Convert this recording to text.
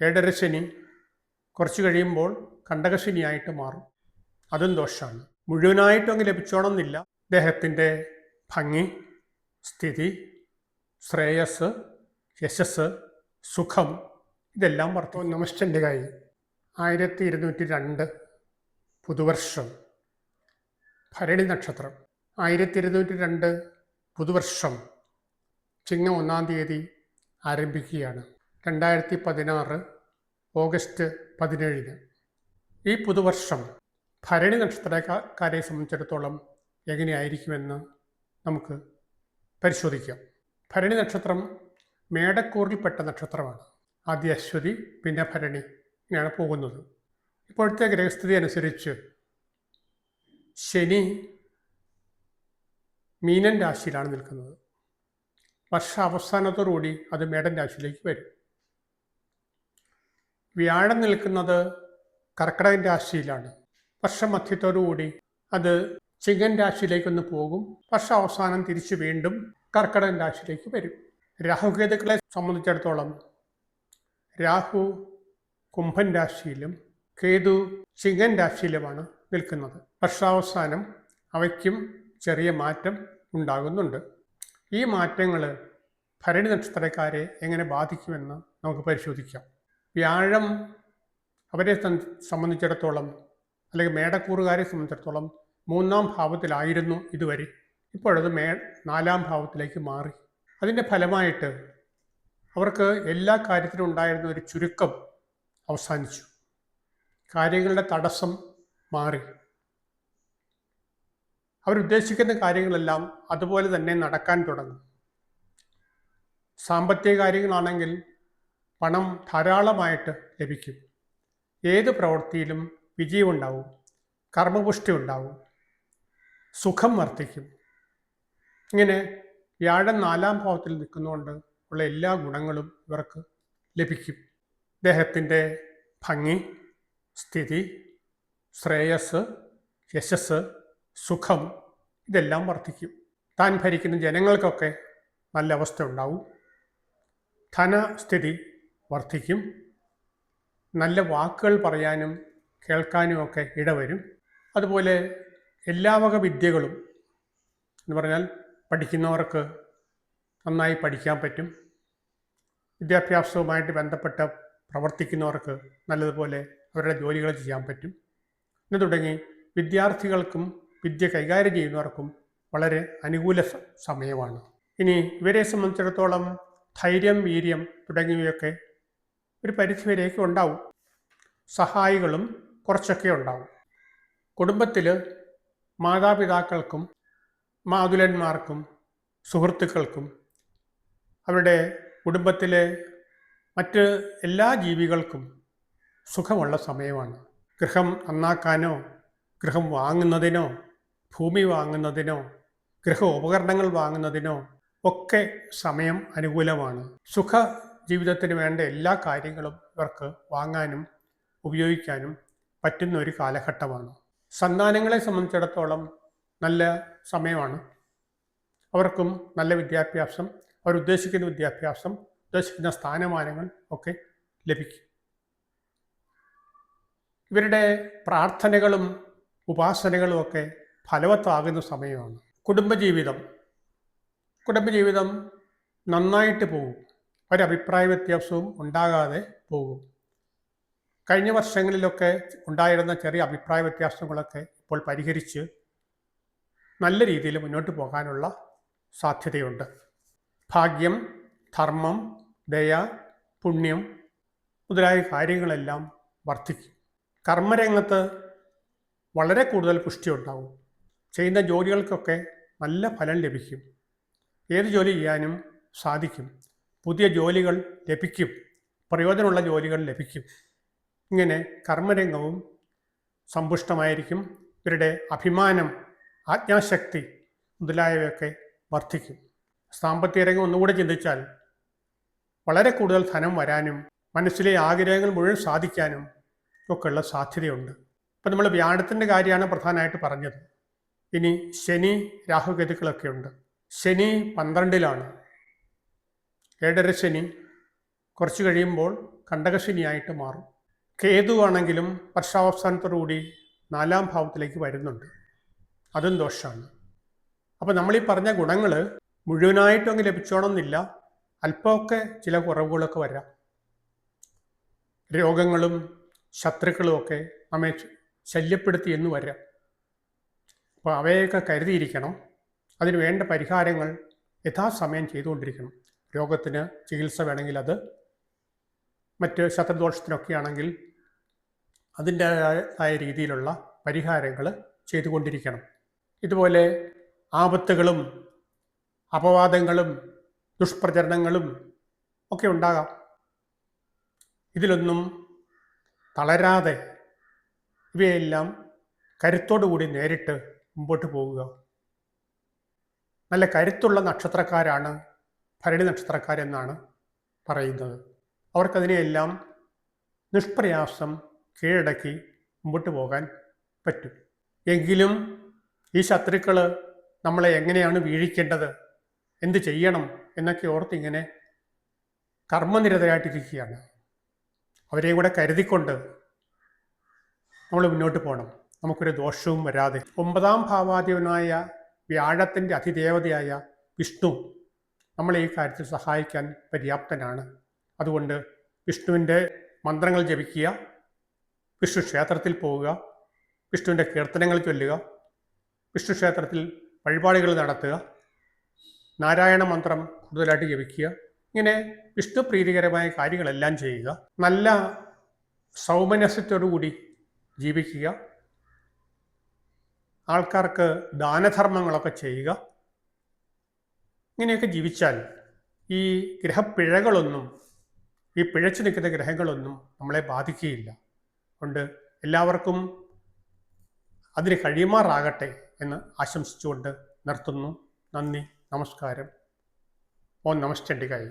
ഏഴര ശനി കുറച്ച് കഴിയുമ്പോൾ കണ്ടകശനിയായിട്ട് മാറും. അതും ദോഷമാണ്. മുഴുവനായിട്ടും അങ്ങ് ലഭിച്ചോണമെന്നില്ല. ദേഹത്തിൻ്റെ ഭംഗി, സ്ഥിതി, ശ്രേയസ്, യശസ്, സുഖം ഇതെല്ലാം വർദ്ധിക്കും. നമസ്തൻ്റെ കൈ 1202 പുതുവർഷം, ഭരണി നക്ഷത്രം. 1202 പുതുവർഷം ചിങ്ങം 1-ാം തീയതി ആരംഭിക്കുകയാണ്. 2016 ഓഗസ്റ്റ് 17. ഈ പുതുവർഷം ഭരണി നക്ഷത്രക്കാരെ സംബന്ധിച്ചിടത്തോളം എങ്ങനെയായിരിക്കുമെന്ന് നമുക്ക് പരിശോധിക്കാം. ഭരണി നക്ഷത്രം മേടക്കൂറിൽപ്പെട്ട നക്ഷത്രമാണ്. ആദ്യ അശ്വതി, പിന്നെ ഭരണി, ഇങ്ങനെയാണ് പോകുന്നത്. ഇപ്പോഴത്തെ ഗ്രഹസ്ഥിതി അനുസരിച്ച് ശനി മീനൻ രാശിയിലാണ് നിൽക്കുന്നത്. വർഷാവസാനത്തോടുകൂടി അത് മേടൻ രാശിയിലേക്ക് വരും. വ്യാഴം നിൽക്കുന്നത് കർക്കിടകൻ രാശിയിലാണ്. വർഷമധ്യത്തോടുകൂടി അത് ചിങ്ങൻ രാശിയിലേക്കൊന്ന് പോകും. വർഷാവസാനം തിരിച്ച് വീണ്ടും കർക്കിടകൻ രാശിയിലേക്ക് വരും. രാഹുകേതുക്കളെ സംബന്ധിച്ചിടത്തോളം രാഹു കുംഭൻ രാശിയിലും കേതു ചിങ്ങൻ രാശിയിലുമാണ് നിൽക്കുന്നത്. വർഷാവസാനം അവയ്ക്കും ചെറിയ മാറ്റം ഉണ്ടാകുന്നുണ്ട്. ഈ മാറ്റങ്ങൾ ഭരണി നക്ഷത്രക്കാരെ എങ്ങനെ ബാധിക്കുമെന്ന് നമുക്ക് പരിശോധിക്കാം. വ്യാഴം അവരെ സംബന്ധിച്ചിടത്തോളം, അല്ലെങ്കിൽ മേടക്കൂറുകാരെ സംബന്ധിച്ചിടത്തോളം 3-ാം ഭാവത്തിലായിരുന്നു ഇതുവരെ. ഇപ്പോഴത് 4-ാം ഭാവത്തിലേക്ക് മാറി. അതിൻ്റെ ഫലമായിട്ട് അവർക്ക് എല്ലാ കാര്യത്തിലും ഉണ്ടായിരുന്ന ഒരു ചുരുക്കം അവസാനിച്ചു. കാര്യങ്ങളുടെ തടസ്സം മാറി. അവരുദ്ദേശിക്കുന്ന കാര്യങ്ങളെല്ലാം അതുപോലെ തന്നെ നടക്കാൻ തുടങ്ങും. സാമ്പത്തിക കാര്യങ്ങളാണെങ്കിൽ പണം ധാരാളമായിട്ട് ലഭിക്കും. ഏത് പ്രവൃത്തിയിലും വിജയമുണ്ടാവും, കർമ്മപുഷ്ടി ഉണ്ടാവും, സുഖം വർദ്ധിക്കും. ഇങ്ങനെ വ്യാഴം 4-ാം ഭാവത്തിൽ നിൽക്കുന്നതുകൊണ്ട് ഉള്ള എല്ലാ ഗുണങ്ങളും ഇവർക്ക് ലഭിക്കും. ദേഹത്തിൻ്റെ ഭംഗി, സ്ഥിതി, ശ്രേയസ്, യശസ്, സുഖം ഇതെല്ലാം വർദ്ധിക്കും. താൻ ഭരിക്കുന്ന ജനങ്ങൾക്കൊക്കെ നല്ല അവസ്ഥ ഉണ്ടാവും. ധനസ്ഥിതി വർദ്ധിക്കും. നല്ല വാക്കുകൾ പറയാനും കേൾക്കാനുമൊക്കെ ഇടവരും. അതുപോലെ എല്ലാ വക വിദ്യകളും എന്ന് പറഞ്ഞാൽ പഠിക്കുന്നവർക്ക് നന്നായി പഠിക്കാൻ പറ്റും. വിദ്യാഭ്യാസവുമായിട്ട് ബന്ധപ്പെട്ട് പ്രവർത്തിക്കുന്നവർക്ക് നല്ലതുപോലെ അവരുടെ ജോലികൾ ചെയ്യാൻ പറ്റും. എന്ന് തുടങ്ങി വിദ്യാർത്ഥികൾക്കും വിദ്യ കൈകാര്യം ചെയ്യുന്നവർക്കും വളരെ അനുകൂല സമയമാണ്. ഇനി ഇവരെ സംബന്ധിച്ചിടത്തോളം ധൈര്യം, വീര്യം തുടങ്ങിയവയൊക്കെ ഒരു പരിധിവരെയൊക്കെ ഉണ്ടാവും. സഹായികളും കുറച്ചൊക്കെ ഉണ്ടാവും. കുടുംബത്തിൽ മാതാപിതാക്കൾക്കും മാതുലന്മാർക്കും സുഹൃത്തുക്കൾക്കും അവരുടെ കുടുംബത്തിലെ മറ്റ് എല്ലാ ജീവികൾക്കും സുഖമുള്ള സമയമാണ്. ഗൃഹം നന്നാക്കാനോ ഗൃഹം വാങ്ങുന്നതിനോ ഭൂമി വാങ്ങുന്നതിനോ ഗൃഹ ഉപകരണങ്ങൾ വാങ്ങുന്നതിനോ ഒക്കെ സമയം അനുകൂലമാണ്. സുഖ ജീവിതത്തിന് വേണ്ട എല്ലാ കാര്യങ്ങളും ഇവർക്ക് വാങ്ങാനും ഉപയോഗിക്കാനും പറ്റുന്ന ഒരു കാലഘട്ടമാണ്. സന്താനങ്ങളെ സംബന്ധിച്ചിടത്തോളം നല്ല സമയമാണ്. അവർക്കും നല്ല വിദ്യാഭ്യാസം, അവരുദ്ദേശിക്കുന്ന വിദ്യാഭ്യാസം, ഉദ്ദേശിക്കുന്ന സ്ഥാനമാനങ്ങൾ ഒക്കെ ലഭിക്കും. ഇവരുടെ പ്രാർത്ഥനകളും ഉപാസനകളും ഒക്കെ ഫലവത്താകുന്ന സമയമാണ്. കുടുംബജീവിതം നന്നായിട്ട് പോകും. ഒരഭിപ്രായ വ്യത്യാസവും ഉണ്ടാകാതെ പോകും. കഴിഞ്ഞ വർഷങ്ങളിലൊക്കെ ഉണ്ടായിരുന്ന ചെറിയ അഭിപ്രായ വ്യത്യാസങ്ങളൊക്കെ ഇപ്പോൾ പരിഹരിച്ച് നല്ല രീതിയിൽ മുന്നോട്ട് പോകാനുള്ള സാധ്യതയുണ്ട്. ഭാഗ്യം, ധർമ്മം, ദയ, പുണ്യം മുതലായ കാര്യങ്ങളെല്ലാം വർദ്ധിക്കും. കർമ്മരംഗത്ത് വളരെ കൂടുതൽ പുഷ്ടി ഉണ്ടാവും. ചെയ്യുന്ന ജോലികൾക്കൊക്കെ നല്ല ഫലം ലഭിക്കും. ഏത് ജോലി ചെയ്യാനും സാധിക്കും. പുതിയ ജോലികൾ ലഭിക്കും. പ്രയോജനമുള്ള ജോലികൾ ലഭിക്കും. ഇങ്ങനെ കർമ്മരംഗവും സമ്പുഷ്ടമായിരിക്കും. ഇവരുടെ അഭിമാനം, ആജ്ഞാശക്തി മുതലായവയൊക്കെ വർദ്ധിക്കും. സാമ്പത്തിക രംഗം ഒന്നുകൂടെ ചിന്തിച്ചാൽ വളരെ കൂടുതൽ ധനം വരാനും മനസ്സിലെ ആഗ്രഹങ്ങൾ മുഴുവൻ സാധിക്കാനും ഒക്കെയുള്ള സാധ്യതയുണ്ട്. ഇപ്പം നമ്മൾ വ്യാഴത്തിൻ്റെ കാര്യമാണ് പ്രധാനമായിട്ട് പറഞ്ഞത്. ഇനി ശനി, രാഹുകേതുക്കളൊക്കെ ഉണ്ട്. ശനി 12-ലാണ്. ഏഴര ശനി കുറച്ച് കഴിയുമ്പോൾ കണ്ടകശനിയായിട്ട് മാറും. കേതുവാണെങ്കിലും വർഷാവസാനത്തോടുകൂടി 4-ാം ഭാവത്തിലേക്ക് വരുന്നുണ്ട്. അതും ദോഷമാണ്. അപ്പോൾ നമ്മളീ പറഞ്ഞ ഗുണങ്ങൾ മുഴുവനായിട്ടും അങ്ങ് ലഭിച്ചോണമെന്നില്ല. അല്പമൊക്കെ ചില കുറവുകളൊക്കെ വരാം. രോഗങ്ങളും ശത്രുക്കളും ഒക്കെ നമ്മെ ശല്യപ്പെടുത്തി എന്ന് വരാം. അപ്പോൾ അവയൊക്കെ കരുതിയിരിക്കണം. അതിന് വേണ്ട പരിഹാരങ്ങൾ യഥാസമയം ചെയ്തുകൊണ്ടിരിക്കണം. രോഗത്തിന് ചികിത്സ വേണമെങ്കിൽ അത്, മറ്റ് ശത്രുദോഷത്തിനൊക്കെ ആണെങ്കിൽ അതിൻ്റേതായ രീതിയിലുള്ള പരിഹാരങ്ങൾ ചെയ്തുകൊണ്ടിരിക്കണം. ഇതുപോലെ ആപത്തുകളും അപവാദങ്ങളും ദുഷ്പ്രചരണങ്ങളും ഒക്കെ ഉണ്ടാകാം. ഇതിലൊന്നും തളരാതെ ഇവയെല്ലാം കരുത്തോടുകൂടി നേരിട്ട് മുമ്പോട്ട് പോകുക. നല്ല കരുത്തുള്ള നക്ഷത്രക്കാരാണ് ഭരണി നക്ഷത്രക്കാരെന്നാണ് പറയുന്നത്. അവർക്കതിനെയെല്ലാം നിഷ്പ്രയാസം കീഴടക്കി മുമ്പോട്ട് പോകാൻ പറ്റും. എങ്കിലും ഈ ശത്രുക്കൾ നമ്മളെ എങ്ങനെയാണ് വീഴിക്കേണ്ടത്, എന്ത് ചെയ്യണം എന്നൊക്കെ ഓർത്തിങ്ങനെ കർമ്മനിരതരായിട്ടിരിക്കുകയാണ്. അവരെയും കൂടെ കരുതിക്കൊണ്ട് നമ്മൾ മുന്നോട്ട് പോകണം, നമുക്കൊരു ദോഷവും വരാതെ. 9-ാം ഭാവാധിപനായ വ്യാഴത്തിൻ്റെ അതിദേവതയായ വിഷ്ണു നമ്മളെ ഈ കാര്യത്തിൽ സഹായിക്കാൻ പര്യാപ്തനാണ്. അതുകൊണ്ട് വിഷ്ണുവിൻ്റെ മന്ത്രങ്ങൾ ജപിക്കുക, വിഷ്ണു ക്ഷേത്രത്തിൽ പോവുക, വിഷ്ണുവിൻ്റെ കീർത്തനങ്ങൾ ചൊല്ലുക, വിഷ്ണു ക്ഷേത്രത്തിൽ വഴിപാടുകൾ നടത്തുക, നാരായണ മന്ത്രം കൂടുതലായിട്ട് ജപിക്കുക. ഇങ്ങനെ വിഷ്ണു പ്രീതികരമായ കാര്യങ്ങളെല്ലാം ചെയ്യുക. നല്ല സൗമനസ്യത്തോടുകൂടി ജീവിക്കുക. ആൾക്കാർക്ക് ദാനധർമ്മങ്ങളൊക്കെ ചെയ്യുക. ഇങ്ങനെയൊക്കെ ജീവിച്ചാൽ ഈ ഗ്രഹപ്പിഴകളൊന്നും, ഈ പിഴച്ചു നിൽക്കുന്ന ഗ്രഹങ്ങളൊന്നും നമ്മളെ ബാധിക്കുകയില്ല. അതുകൊണ്ട് എല്ലാവർക്കും അതിന് കഴിയുമാറാകട്ടെ എന്ന് ആശംസിച്ചുകൊണ്ട് നിർത്തുന്നു. നന്ദി, നമസ്കാരം. ഓം നമഃ ചണ്ഡികായ.